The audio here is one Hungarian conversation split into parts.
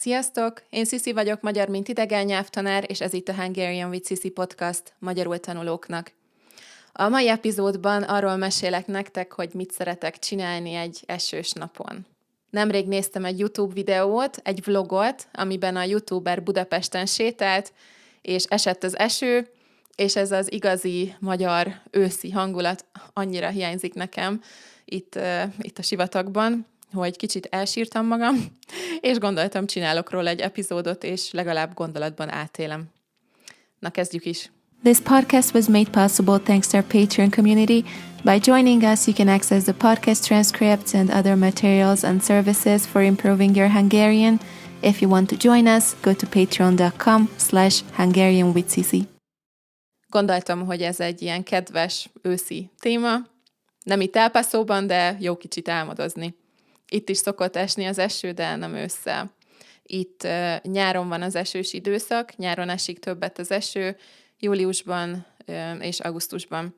Sziasztok! Én Sziszi vagyok, magyar mint idegen nyelvtanár, és ez itt a Hungarian with Sissi podcast magyarul tanulóknak. A mai epizódban arról mesélek nektek, hogy mit szeretek csinálni egy esős napon. Nemrég néztem egy YouTube videót, egy vlogot, amiben a YouTuber Budapesten sétált, és esett az eső, és ez az igazi magyar őszi hangulat annyira hiányzik nekem itt a sivatagban, hogy kicsit elsírtam magam, és gondoltam, csinálok róla egy epizódot, és legalább gondolatban átélem. Na, kezdjük is! This podcast was made possible thanks to our Patreon community. By joining us, you can access the podcast transcripts and other materials and services for improving your Hungarian. If you want to join us, go to patreon.com/HungarianWithSissi. Gondoltam, hogy ez egy ilyen kedves őszi téma. Nem itt El Pasoban, de jó kicsit álmodozni. Itt is szokott esni az eső, de nem ősszel. Itt nyáron van az esős időszak, nyáron esik többet az eső, júliusban és augusztusban.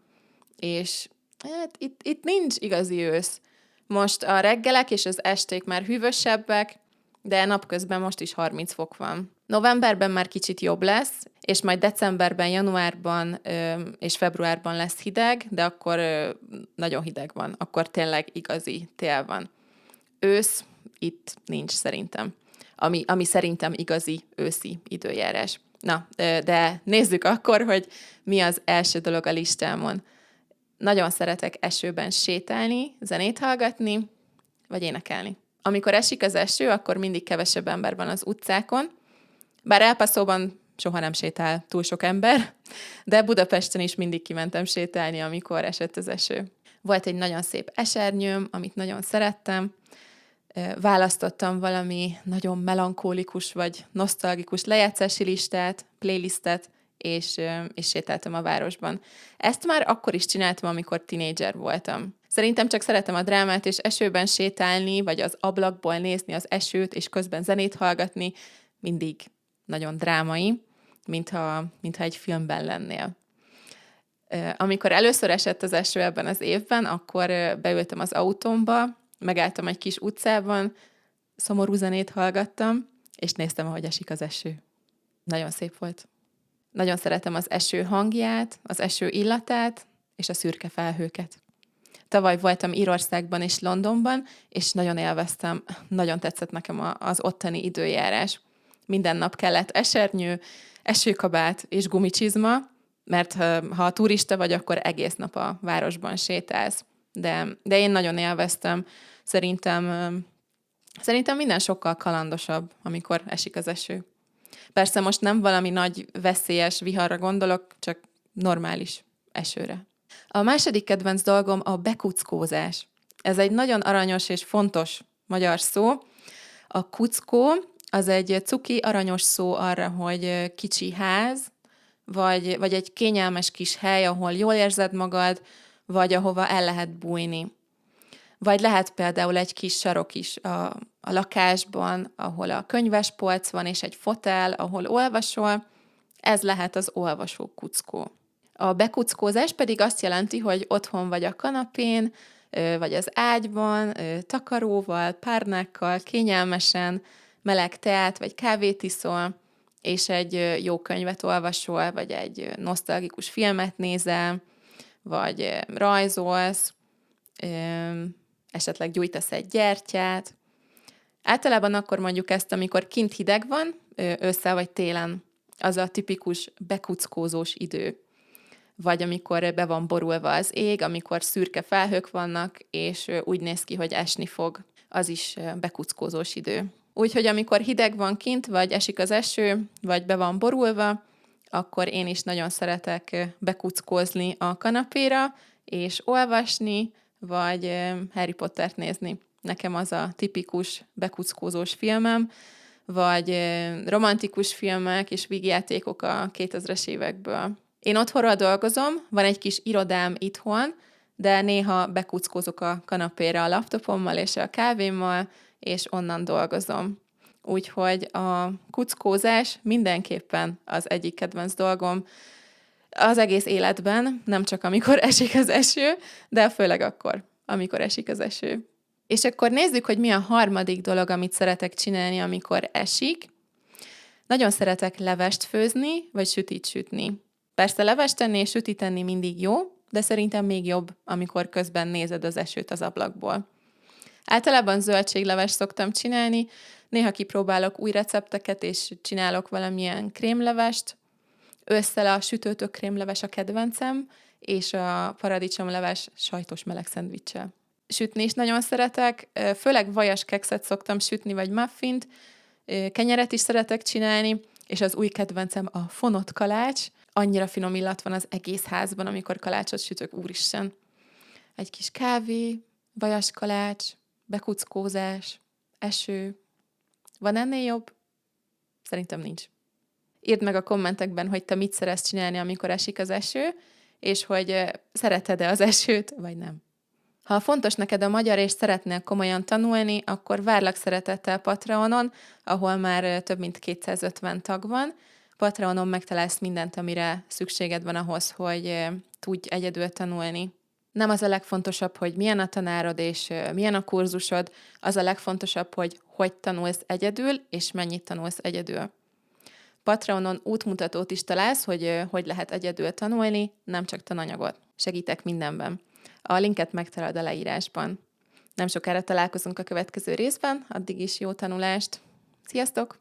És hát itt nincs igazi ősz. Most a reggelek és az esték már hűvösebbek, de napközben most is 30 fok van. Novemberben már kicsit jobb lesz, és majd decemberben, januárban és februárban lesz hideg, de akkor nagyon hideg van, akkor tényleg igazi tél van. Ősz itt nincs szerintem, ami szerintem igazi őszi időjárás. Na, de nézzük akkor, hogy mi az első dolog a listámon. Nagyon szeretek esőben sétálni, zenét hallgatni, vagy énekelni. Amikor esik az eső, akkor mindig kevesebb ember van az utcákon, bár El Pasoban soha nem sétál túl sok ember, de Budapesten is mindig kimentem sétálni, amikor esett az eső. Volt egy nagyon szép esernyőm, amit nagyon szerettem, választottam valami nagyon melankólikus vagy nosztalgikus lejátszási listát, playlistet, és sétáltam a városban. Ezt már akkor is csináltam, amikor tinédzser voltam. Szerintem csak szeretem a drámát, és esőben sétálni, vagy az ablakból nézni az esőt, és közben zenét hallgatni, mindig nagyon drámai, mintha egy filmben lennél. Amikor először esett az eső ebben az évben, akkor beültem az autómba, megálltam egy kis utcában, szomorú zenét hallgattam, és néztem, ahogy esik az eső. Nagyon szép volt. Nagyon szeretem az eső hangját, az eső illatát, és a szürke felhőket. Tavaly voltam Írországban és Londonban, és nagyon élveztem, nagyon tetszett nekem az ottani időjárás. Minden nap kellett esernyő, esőkabát és gumicsizma, mert ha turista vagy, akkor egész nap a városban sétálsz. De én nagyon élveztem. Szerintem minden sokkal kalandosabb, amikor esik az eső. Persze most nem valami nagy veszélyes viharra gondolok, csak normális esőre. A második kedvenc dolgom a bekuckózás. Ez egy nagyon aranyos és fontos magyar szó. A kuckó az egy cuki, aranyos szó arra, hogy kicsi ház, vagy egy kényelmes kis hely, ahol jól érzed magad, vagy ahova el lehet bújni. Vagy lehet például egy kis sarok is a lakásban, ahol a könyvespolc van, és egy fotel, ahol olvasol, ez lehet az olvasó kuckó. A bekuckózás pedig azt jelenti, hogy otthon vagy a kanapén, vagy az ágyban, takaróval, párnákkal, kényelmesen, meleg teát vagy kávét iszol, és egy jó könyvet olvasol, vagy egy nosztalgikus filmet nézel, vagy rajzolsz, esetleg gyújtasz egy gyertyát. Általában akkor mondjuk ezt, amikor kint hideg van, ősszel vagy télen, az a tipikus bekuckózós idő. Vagy amikor be van borulva az ég, amikor szürke felhők vannak, és úgy néz ki, hogy esni fog, az is bekuckózós idő. Úgyhogy amikor hideg van kint, vagy esik az eső, vagy be van borulva, akkor én is nagyon szeretek bekuckózni a kanapéra, és olvasni, vagy Harry Pottert nézni. Nekem az a tipikus bekuckózós filmem, vagy romantikus filmek és vígjátékok a 2000-es évekből. Én otthonról dolgozom, van egy kis irodám itthon, de néha bekuckózok a kanapéra a laptopommal és a kávémmal, és onnan dolgozom. Úgyhogy a kuckózás mindenképpen az egyik kedvenc dolgom az egész életben, nem csak amikor esik az eső, de főleg akkor, amikor esik az eső. És akkor nézzük, hogy mi a harmadik dolog, amit szeretek csinálni, amikor esik. Nagyon szeretek levest főzni, vagy sütit sütni. Persze levest tenni és sütit tenni mindig jó, de szerintem még jobb, amikor közben nézed az esőt az ablakból. Általában zöldséglevest szoktam csinálni, néha kipróbálok új recepteket, és csinálok valamilyen krémlevest. Ősszel a sütőtök krémleves a kedvencem, és a paradicsomleves sajtos meleg szendviccse. Sütni is nagyon szeretek, főleg vajas kekszet szoktam sütni, vagy muffint, kenyeret is szeretek csinálni, és az új kedvencem a fonott kalács. Annyira finom illat van az egész házban, amikor kalácsot sütök, úristen. Egy kis kávé, vajas kalács, bekuckózás, eső. Van ennél jobb? Szerintem nincs. Írd meg a kommentekben, hogy te mit szeretsz csinálni, amikor esik az eső, és hogy szereted-e az esőt, vagy nem. Ha fontos neked a magyar, és szeretnél komolyan tanulni, akkor várlak szeretettel Patreonon, ahol már több mint 250 tag van. Patreonon megtalálsz mindent, amire szükséged van ahhoz, hogy tudj egyedül tanulni. Nem az a legfontosabb, hogy milyen a tanárod és milyen a kurzusod, az a legfontosabb, hogy tanulsz egyedül, és mennyit tanulsz egyedül. Patreonon útmutatót is találsz, hogy lehet egyedül tanulni, nem csak tananyagot. Segítek mindenben. A linket megtalálod a leírásban. Nem sokára találkozunk a következő részben, addig is jó tanulást. Sziasztok!